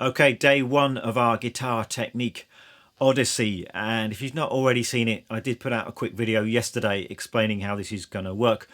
Okay, day one of our guitar technique odyssey, and if you've not already seen it, I did put out a quick video yesterday explaining how this is going to work.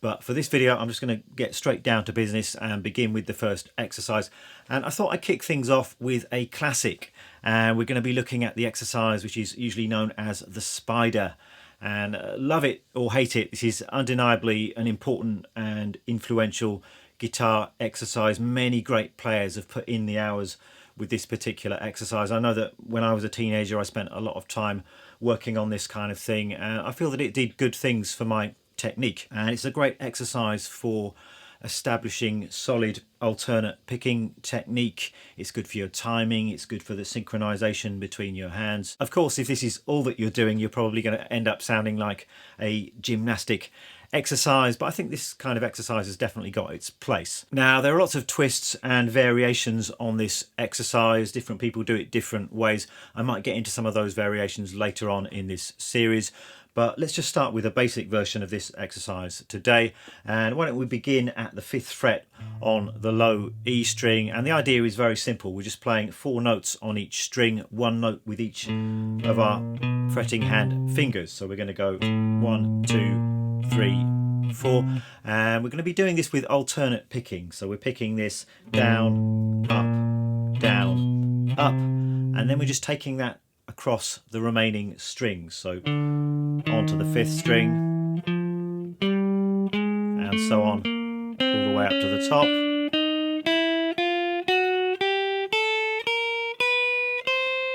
But for this video, I'm just going to get straight down to business and begin with the first exercise. And I thought I'd kick things off with a classic, and we're going to be looking at the exercise which is usually known as the spider. And love it or hate it, this is undeniably an important and influential guitar exercise. Many great players have put in the hours with this particular exercise. I know that when I was a teenager I spent a lot of time working on this kind of thing, and I feel that it did good things for my technique, and it's a great exercise for establishing solid alternate picking technique. It's good for your timing, it's good for the synchronization between your hands. Of course, if this is all that you're doing, you're probably going to end up sounding like a gymnastic exercise, but I think this kind of exercise has definitely got its place. Now, there are lots of twists and variations on this exercise. Different people do it different ways. I might get into some of those variations later on in this series, but let's just start with a basic version of this exercise today. And why don't we begin at the 5th fret on the low E string. And the idea is very simple. We're just playing 4 notes on each string, 1 note with each of our fretting hand fingers. So we're going to go 1, 2, 3, 4, and we're going to be doing this with alternate picking. So we're picking this down, up, and then we're just taking that across the remaining strings. So onto the 5th string, and so on all the way up to the top.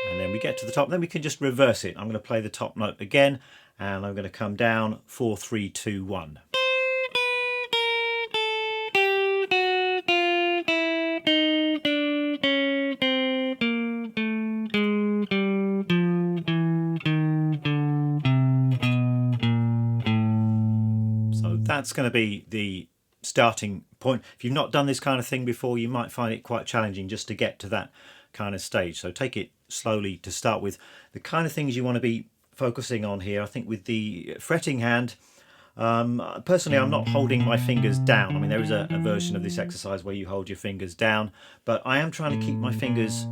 And then we get to the top, then we can just reverse it. I'm going to play the top note again, and I'm going to come down 4, 3, 2, 1. That's going to be the starting point. If you've not done this kind of thing before, you might find it quite challenging just to get to that kind of stage. So take it slowly to start with. The kind of things you want to be focusing on here, I think with the fretting hand, personally I'm not holding my fingers down. I mean, there is a version of this exercise where you hold your fingers down, but I am trying to keep my fingers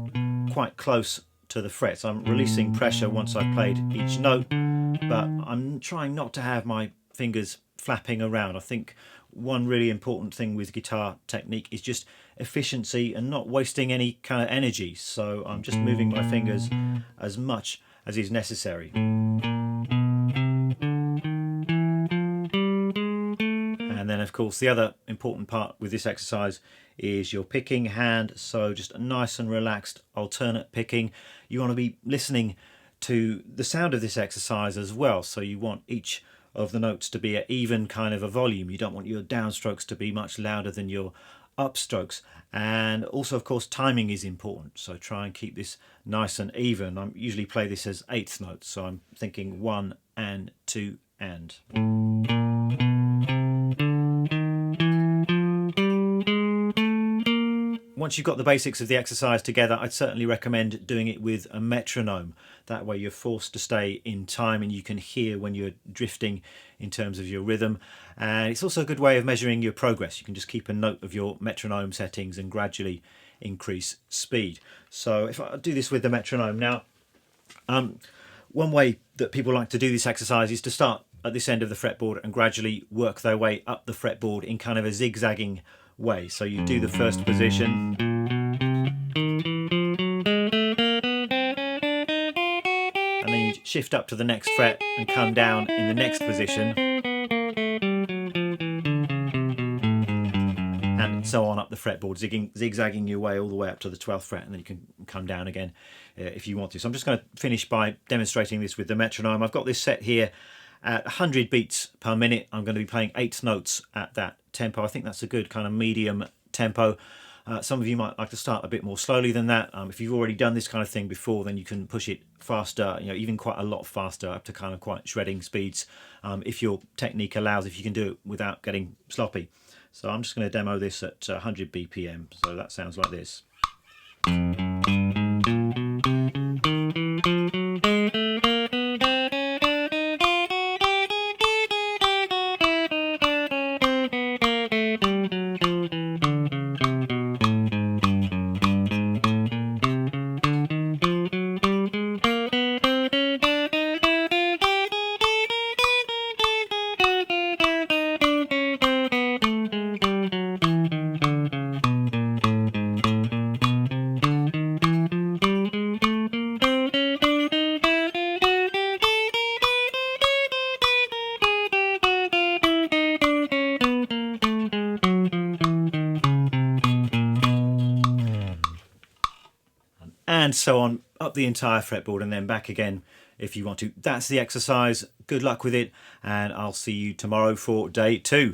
quite close to the frets. I'm releasing pressure once I've played each note, but I'm trying not to have my fingers flapping around. I think one really important thing with guitar technique is just efficiency and not wasting any kind of energy. So I'm just moving my fingers as much as is necessary. And then of course the other important part with this exercise is your picking hand. So just a nice and relaxed alternate picking. You want to be listening to the sound of this exercise as well. So you want each of the notes to be at even kind of a volume. You don't want your downstrokes to be much louder than your upstrokes. And also, of course, timing is important. So try and keep this nice and even. I usually play this as 8th notes. So I'm thinking 1 and 2 and. Once you've got the basics of the exercise together, I'd certainly recommend doing it with a metronome. That way you're forced to stay in time and you can hear when you're drifting in terms of your rhythm. And it's also a good way of measuring your progress. You can just keep a note of your metronome settings and gradually increase speed. So if I do this with the metronome now, one way that people like to do this exercise is to start at this end of the fretboard and gradually work their way up the fretboard in kind of a zigzagging way. So you do the first position, and then you shift up to the next fret and come down in the next position, and so on up the fretboard, zigzagging your way all the way up to the 12th fret, and then you can come down again if you want to. So I'm just going to finish by demonstrating this with the metronome. I've got this set here at 100 beats per minute. I'm going to be playing 8 notes at that tempo. I think that's a good kind of medium tempo. Some of you might like to start a bit more slowly than that. If you've already done this kind of thing before, then you can push it faster, even quite a lot faster, up to kind of quite shredding speeds, if your technique allows, if you can do it without getting sloppy. So I'm just going to demo this at 100 BPM. So that sounds like this. and so on, up the entire fretboard and then back again if you want to. That's the exercise. Good luck with it, and I'll see you tomorrow for day 2.